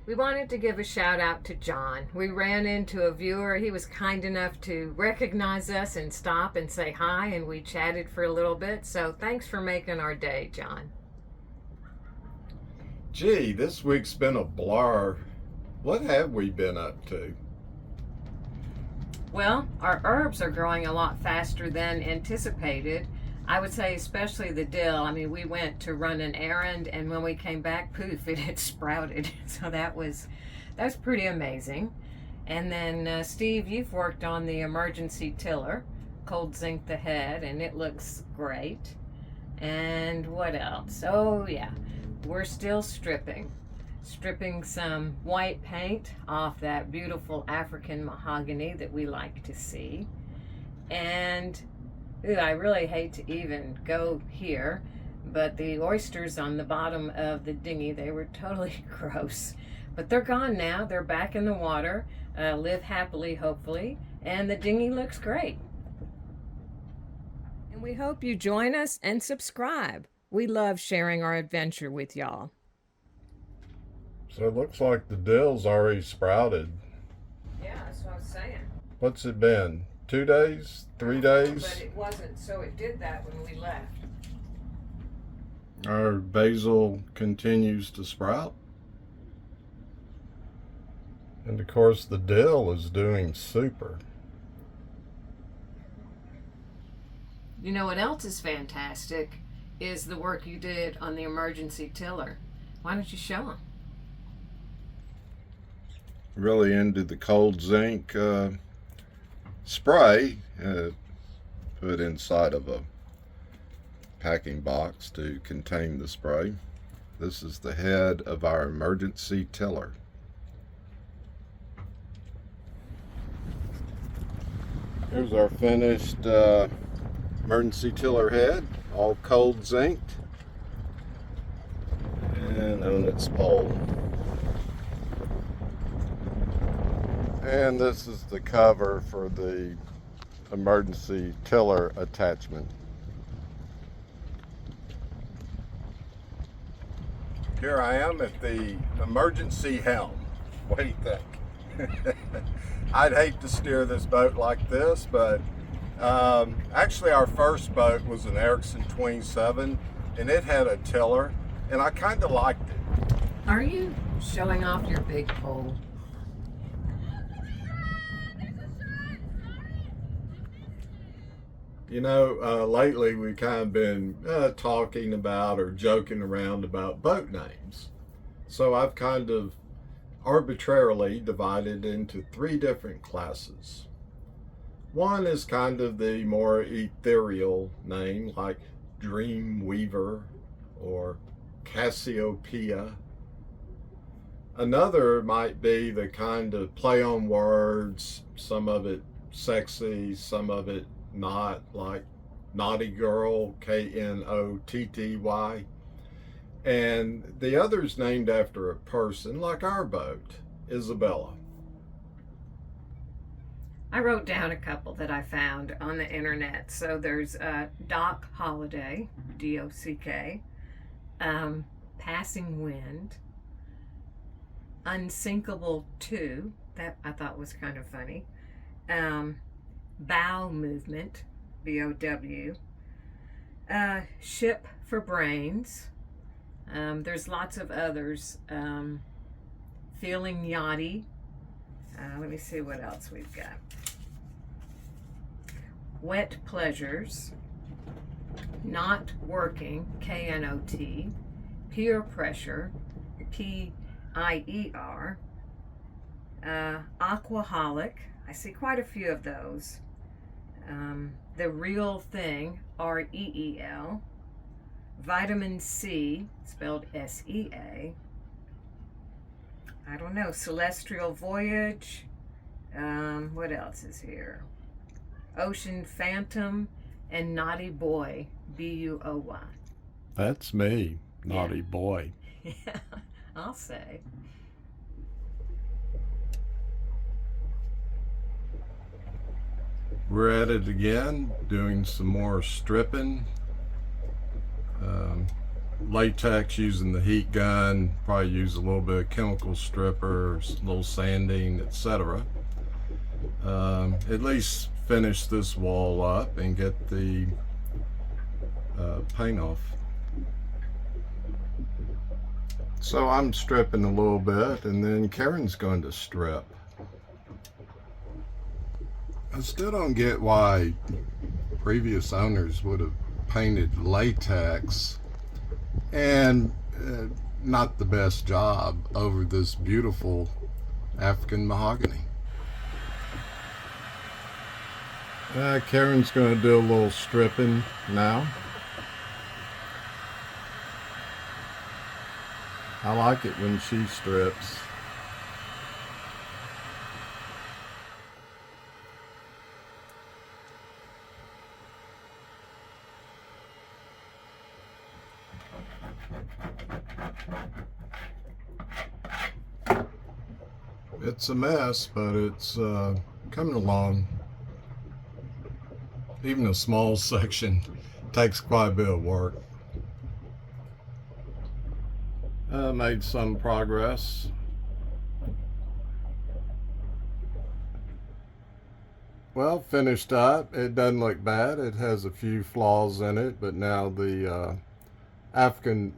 We wanted to give a shout out to John. We ran into a viewer. He was kind enough to recognize us and stop and say hi, and we chatted for a little bit. So thanks for making our day, John. Gee, this week's been a blur. What have we been up to? Well, our herbs are growing a lot faster than anticipated. I would say especially the dill. I mean, we went to run an errand, and when we came back, poof, it had sprouted. So that's pretty amazing. And then Steve, you've worked on the emergency tiller, cold zinc the head, and it looks great. And what else? Oh yeah, we're still stripping some white paint off that beautiful African mahogany that we like to see. And I really hate to even go here, but the oysters on the bottom of the dinghy, they were totally gross. But they're gone now. They're back in the water, live happily, hopefully, and the dinghy looks great. And we hope you join us and subscribe. We love sharing our adventure with y'all. So it looks like the dill's already sprouted. Yeah, that's what I was saying. What's it been? 2 days? 3 days? But it wasn't, so it did that when we left. Our basil continues to sprout. And of course the dill is doing super. You know what else is fantastic is the work you did on the emergency tiller. Why don't you show them? Really into the cold zinc spray put inside of a packing box to contain the spray. This is the head of our emergency tiller. Here's our finished emergency tiller head, all cold zinked and on its pole. And this is the cover for the emergency tiller attachment. Here I am at the emergency helm. What do you think? I'd hate to steer this boat like this, but actually our first boat was an Erickson 27 and it had a tiller and I kind of liked it. Are you showing off your big pole? You know, lately we've kind of been talking about or joking around about boat names. So I've kind of arbitrarily divided into 3 different classes. One is kind of the more ethereal name like Dreamweaver or Cassiopeia. Another might be the kind of play on words, some of it sexy, some of it not, like Naughty Girl, Knotty. And the other's named after a person, like our boat, Isabella. I wrote down a couple that I found on the internet. So there's Dock Holiday, D-O-C-K, Passing Wind, Unsinkable 2, that I thought was kind of funny, Bow Movement, B-O-W, Ship for Brains. There's lots of others. Feeling Yachty. Let me see what else we've got. Wet Pleasures. Not Working, K-N-O-T. Peer Pressure, P-I-E-R. Aquaholic. I see quite a few of those. The Real Thing, R-E-E-L. Vitamin C, spelled S-E-A. I don't know, Celestial Voyage. What else is here? Ocean Phantom and Naughty Boy, B-U-O-Y. That's me, Naughty Boy. Yeah, I'll say. We're at it again, doing some more stripping. latex using the heat gun, probably use a little bit of chemical stripper, a little sanding, etc. At least finish this wall up and get the paint off. So I'm stripping a little bit, and then Karen's going to strip. I still don't get why previous owners would have painted latex and not the best job over this beautiful African mahogany. Karen's going to do a little stripping now. I like it when she strips. It's a mess, but it's coming along. Even a small section takes quite a bit of work. Made some progress. Well, finished up. It doesn't look bad. It has a few flaws in it, but now the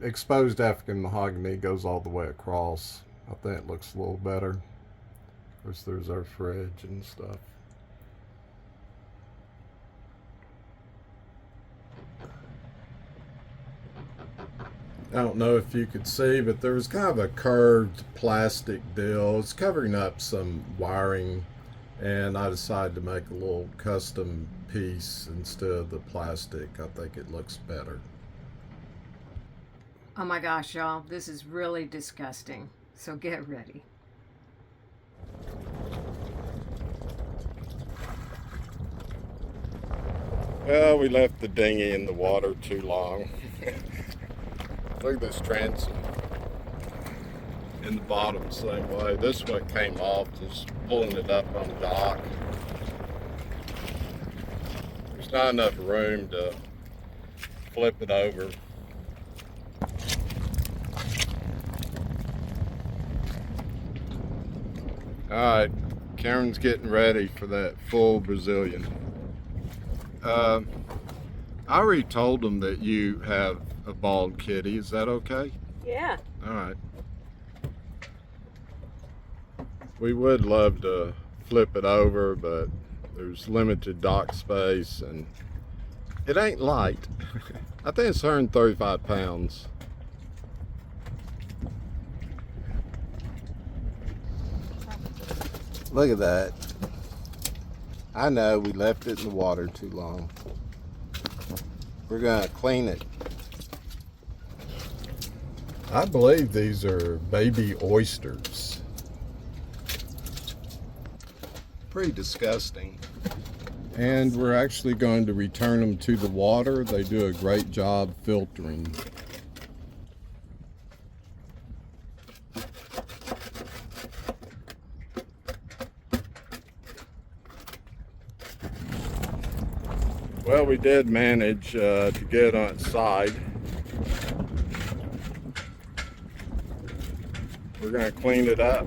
exposed African mahogany goes all the way across. I think it looks a little better. Of course, there's our fridge and stuff. I don't know if you could see, but there was kind of a curved plastic dill. It's covering up some wiring, and I decided to make a little custom piece instead of the plastic. I think it looks better. Oh my gosh, y'all, this is really disgusting. So get ready. Well, we left the dinghy in the water too long. Look at this transom in the bottom, same way. This one came off, just pulling it up on the dock. There's not enough room to flip it over. Alright, Karen's getting ready for that full Brazilian. I already told them that you have a bald kitty. Is that okay? Yeah. All right. We would love to flip it over, but there's limited dock space and it ain't light. I think it's 135 pounds. Look at that. I know we left it in the water too long. We're gonna clean it. I believe these are baby oysters. Pretty disgusting. And we're actually going to return them to the water. They do a great job filtering. Well, we did manage to get it on its side. We're going to clean it up.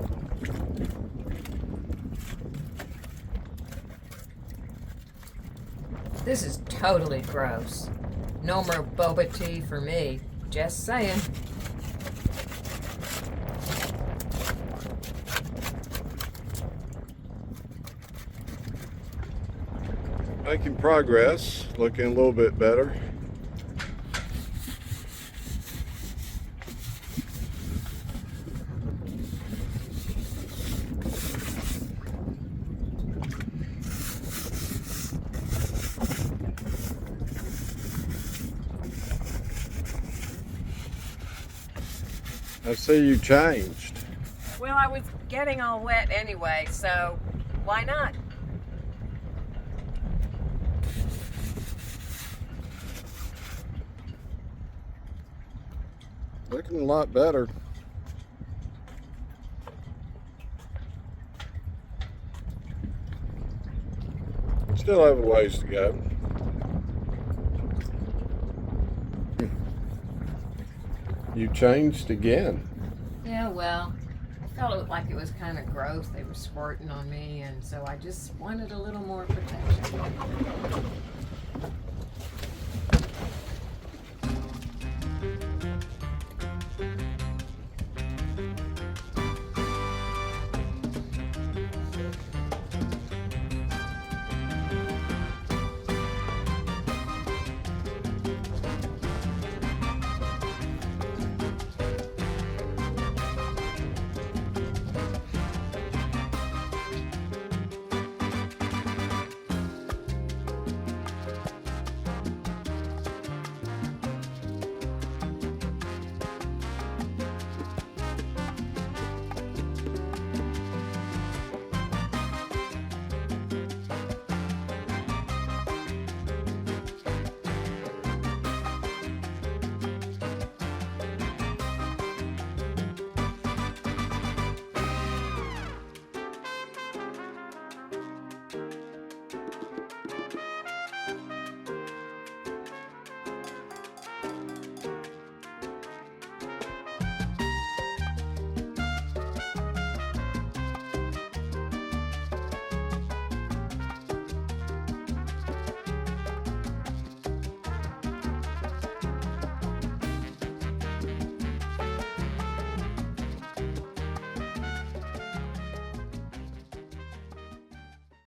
This is totally gross. No more boba tea for me. Just saying. Making progress, looking a little bit better. I see you changed. Well, I was getting all wet anyway, so why not? Looking a lot better. Still have a ways to go. You changed again. Yeah, well, I felt like it was kind of gross. They were squirting on me, and so I just wanted a little more protection.